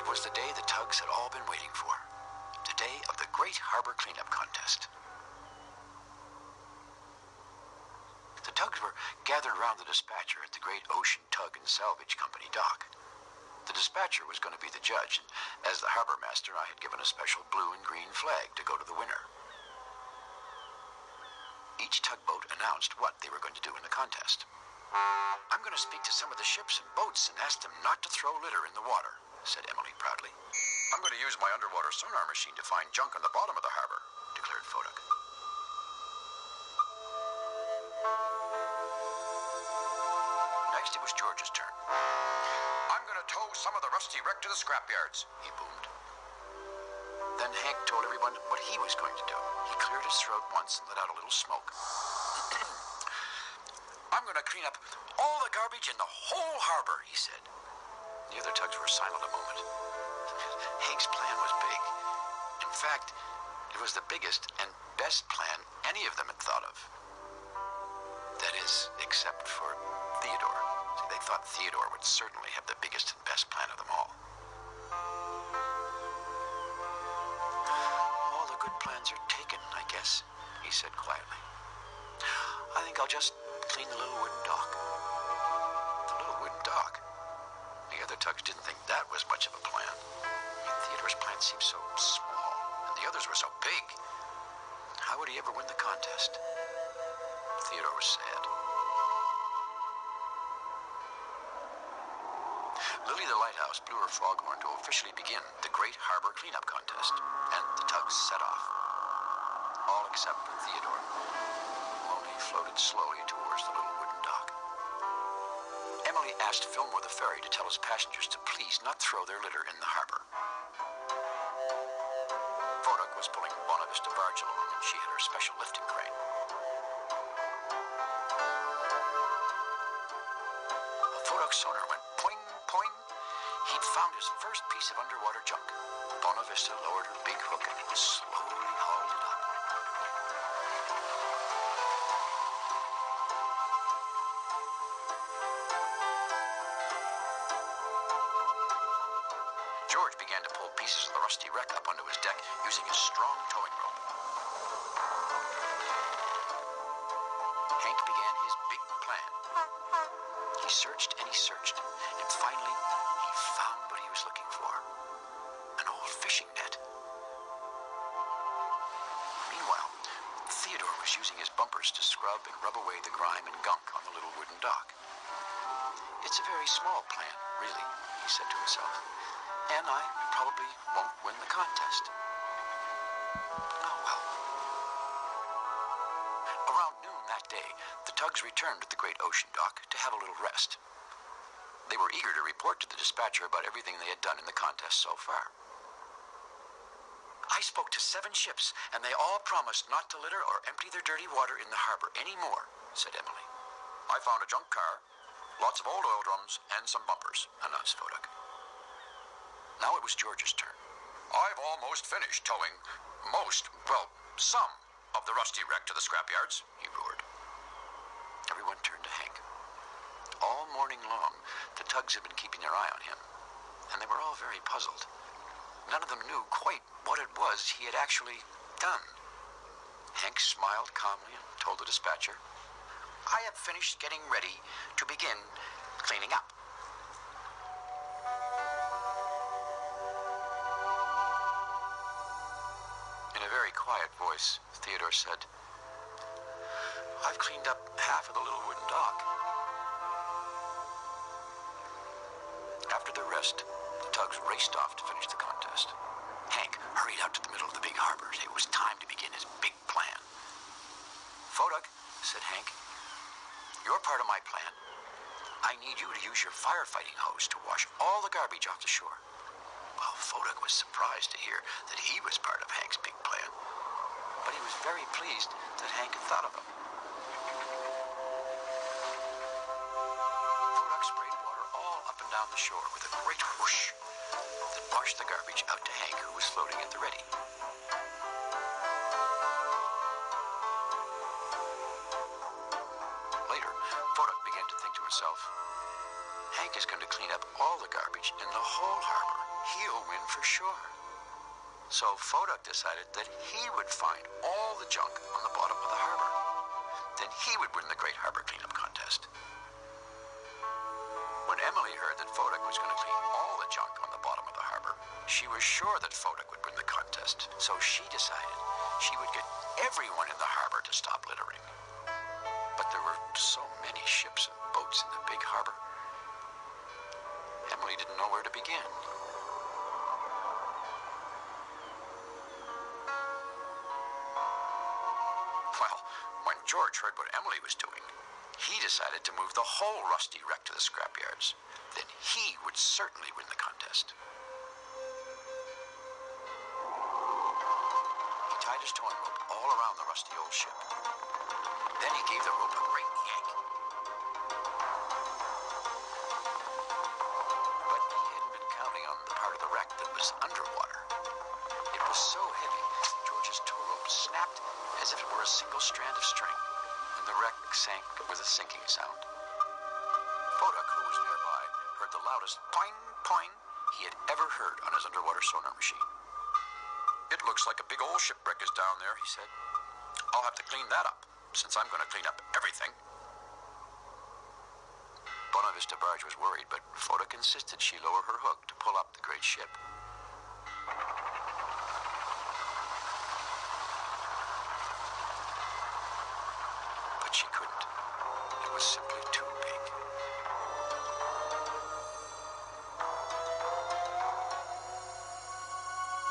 was the day the Tugs had all been waiting for. The day of the Great Harbour Clean-Up Contest. The Tugs were gathered around the dispatcher at the Great Ocean Tug and Salvage Company dock. The dispatcher was going to be the judge, and as the harbor master, I had given a special blue and green flag to go to the winner. Each tugboat announced what they were going to do in the contest. "I'm going to speak to some of the ships and boats and ask them not to throw litter in the water," said Emily proudly. "I'm going to use my underwater sonar machine to find junk on the bottom of the harbor," declared Theodore. Next, it was George's turn. "I'm going to tow some of the rusty wreck to the scrapyards," he boomed. Then Hank told everyone what he was going to do. He cleared his throat once and let out a little smoke. "I'm going to clean up all the garbage in the whole harbor," he said. The other Tugs were silent a moment. Hank's plan was big. In fact, it was the biggest and best plan any of them had thought of. That is, except for Theodore. See, they thought Theodore would certainly have the biggest and best plan of them all. "All the good plans are taken, I guess," he said quietly. "I think I'll just clean the little wooden dock." The little wooden dock? The other Tugs didn't think that was much of a plan. Theodore's plan seemed so small, and the others were so big. How would he ever win the contest? Theodore was sad. Lily the lighthouse blew her foghorn to officially begin the Great Harbour Clean-Up Contest, and the Tugs set off. All except for Theodore, who only floated slowly towards the little wooden dock. Emily asked Fillmore the ferry to tell his passengers to please not throw their litter in the harbor. Theodore was pulling Bonavista barge along, and she had her special lifting crane. Theodore's sonar went poing, poing. He'd found his first piece of underwater junk. Bonavista lowered her big hook and slowly hauled it up. George began to pull pieces of the rusty wreck up onto his deck using his strong towing rope. Hank began his big plan. He searched and he searched, and finally he found what he was looking for. An old fishing net. Meanwhile, Theodore was using his bumpers to scrub and rub away the grime and gunk on the little wooden dock. "It's a very small plan, really," he said to himself. "And I probably won't win the contest. Oh, well." Around noon that day, the Tugs returned to the Great Ocean Dock to have a little rest. They were eager to report to the dispatcher about everything they had done in the contest so far. "I spoke to 7 ships, and they all promised not to litter or empty their dirty water in the harbor anymore," said Emily. "I found a junk car, lots of old oil drums, and some bumpers," announced Theodore. Now it was George's turn. "I've almost finished towing some of the rusty wreck to the scrapyards," he roared. Everyone turned to Hank. All morning long, the Tugs had been keeping their eye on him, and they were all very puzzled. None of them knew quite what it was he had actually done. Hank smiled calmly and told the dispatcher, "I have finished getting ready to begin cleaning up." In a very quiet voice, Theodore said, "I've cleaned up half of the little wooden dock." After their rest, the Tugs raced off to finish the contest. Hank hurried out to the middle of the big harbor. It was time to begin his big plan. "Theodore," said Hank, "you're part of my plan. I need you to use your firefighting hose to wash all the garbage off the shore." Well, Theodore was surprised to hear that he was part of Hank's big plan, but he was very pleased that Hank had thought of him. Theodore sprayed water all up and down the shore with a great whoosh that washed the garbage out to Hank, who was floating at the ready. Later, Theodore began to think to himself, "Hank is going to clean up all the garbage in the whole harbor. he'll win for sure. So Foduck decided that he would find all the junk on the bottom of the harbor. Then he would win the Great Harbour Clean-Up Contest. When Emily heard that Foduck was going to clean all the junk on the bottom of the harbor, she was sure that Foduck would win the contest. So she decided she would get everyone in the harbor to stop littering. But there were so many ships and boats in the big harbor. Emily didn't know where to begin. Well, when George heard what Emily was doing, he decided to move the whole rusty wreck to the scrapyards. Then he would certainly win the contest. He tied his towing rope all around the rusty old ship. Then he gave the rope a great yank. But he hadn't been counting on the part of the wreck that was underwater. It was so heavy, George's tow rope snapped as if it were a single strand of string, and the wreck sank with a sinking sound. Foduck, who was nearby, heard the loudest poing, poing he had ever heard on his underwater sonar machine. "It looks like a big old shipwreck is down there," he said. "I'll have to clean that up, since I'm going to clean up everything." Bonavista Barge was worried, but Foduck insisted she lower her hook to pull up the great ship. But she couldn't. It was simply too big.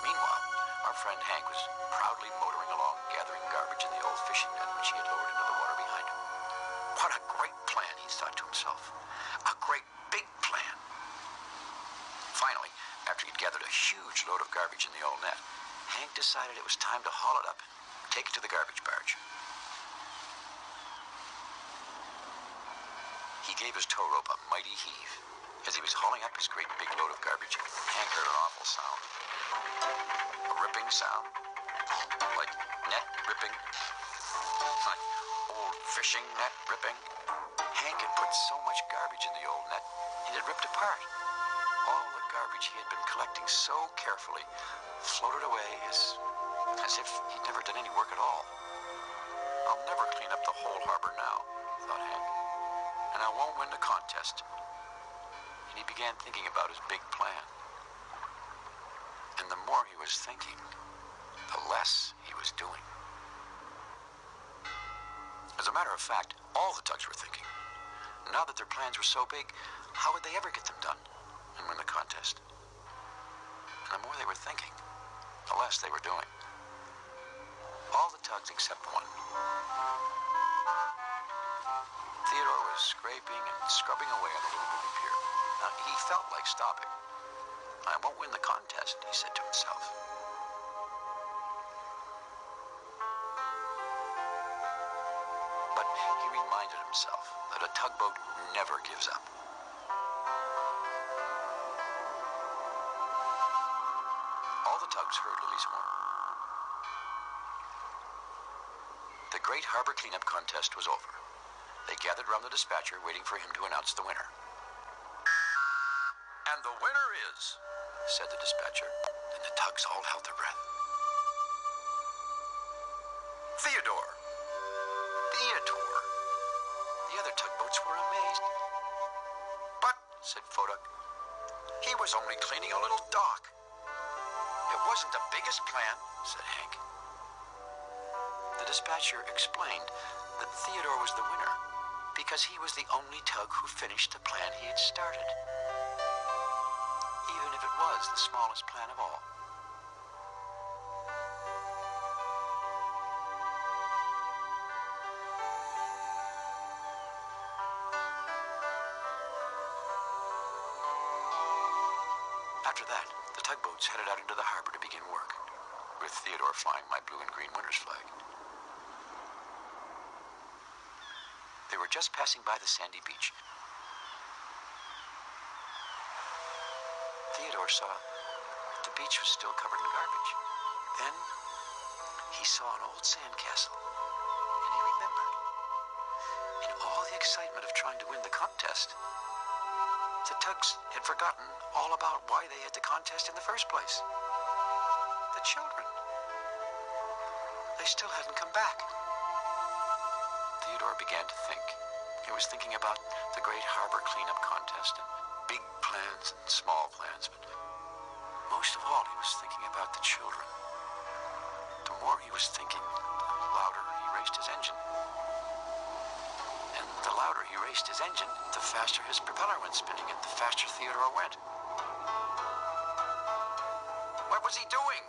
Meanwhile, our friend Hank was proudly motoring along, gathering garbage in the old fishing net which he had lowered into the water behind him. What a great plan, he thought to himself. A great big plan. Finally, after he'd gathered a huge load of garbage in the old net, Hank decided it was time to haul it up and take it to the garbage barge. He gave his tow rope a mighty heave. As he was hauling up his great big load of garbage, Hank heard an awful sound. A ripping sound, like net ripping, like old fishing net ripping. Hank had put so much garbage in the old net, it had ripped apart. All the garbage he had been collecting so carefully floated away as if he'd never done any work at all. "I'll never clean up the whole harbor now," thought Hank, "and I won't win the contest." And he began thinking about his big plan. And the more he was thinking, the less he was doing. As a matter of fact, all the Tugs were thinking. Now that their plans were so big, how would they ever get them done and win the contest? And the more they were thinking, the less they were doing. All the Tugs except one. Theodore was scraping and scrubbing away on the little moving pier. Now, he felt like stopping. "I won't win the contest," he said to himself. But he reminded himself that a tugboat never gives up. All the Tugs heard Lily's horn. The Great Harbour Clean-Up Contest was over. They gathered around the dispatcher, waiting for him to announce the winner. "And the winner is," said the dispatcher. Then the Tugs all held their breath. "Theodore." "Theodore?" The other tugboats were amazed. "But," said Foduck, "he was only cleaning a little dock." "It wasn't the biggest plan," said Hank. The dispatcher explained that Theodore was the winner because he was the only tug who finished the plan he had started, even if it was the smallest plan of all. After that, the tugboats headed out into the harbor to begin work, with Theodore flying my blue and green winner's flag. They were just passing by the sandy beach. Theodore saw that the beach was still covered in garbage. Then he saw an old sandcastle, and he remembered. In all the excitement of trying to win the contest, The Tugs had forgotten all about why they had the contest in the first place. The children. They still hadn't come back. Theodore began to think. He was thinking about the Great Harbour Clean-Up Contest and big plans and small plans, but most of all he was thinking about the children. The more he was thinking, the louder he raced his engine. And the louder he raced his engine, the faster his propeller went spinning and the faster Theodore went. What was he doing?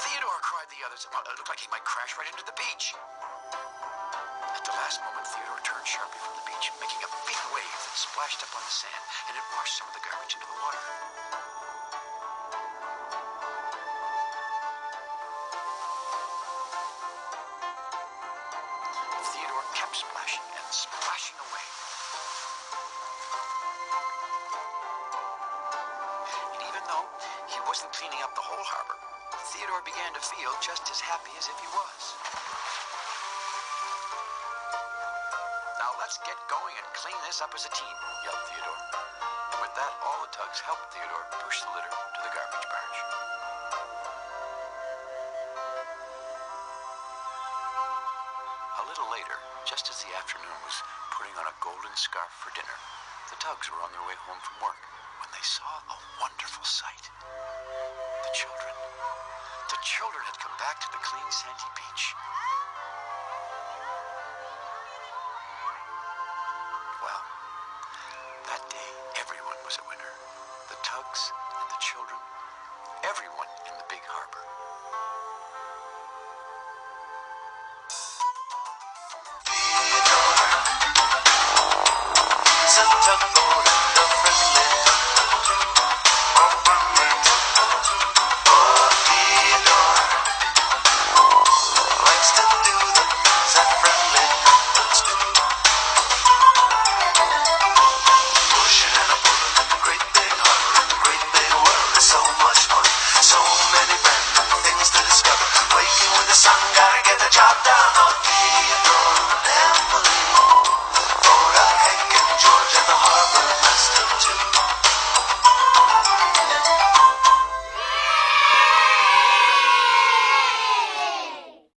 Theodore, cried the others. It looked like he might crash right into the beach. At the last moment, Theodore turned sharply from the beach, making a big wave that splashed up on the sand, and it washed some of the garbage into the water. Theodore kept splashing and splashing away. And even though he wasn't cleaning up the whole harbor, Theodore began to feel just as happy as if he was. Now let's get going and clean this up as a team, yelled Theodore. And with that, all the Tugs helped Theodore push the litter to the garbage barge. A little later, just as the afternoon was putting on a golden scarf for dinner, the Tugs were on their way home from work when they saw a wonderful sight. The children. The children had come back to the clean, sandy beach. Well, that day, everyone was a winner. The Tugs and the children, everyone in the big harbor. Theodore, he's a tugboat and a friendly job done.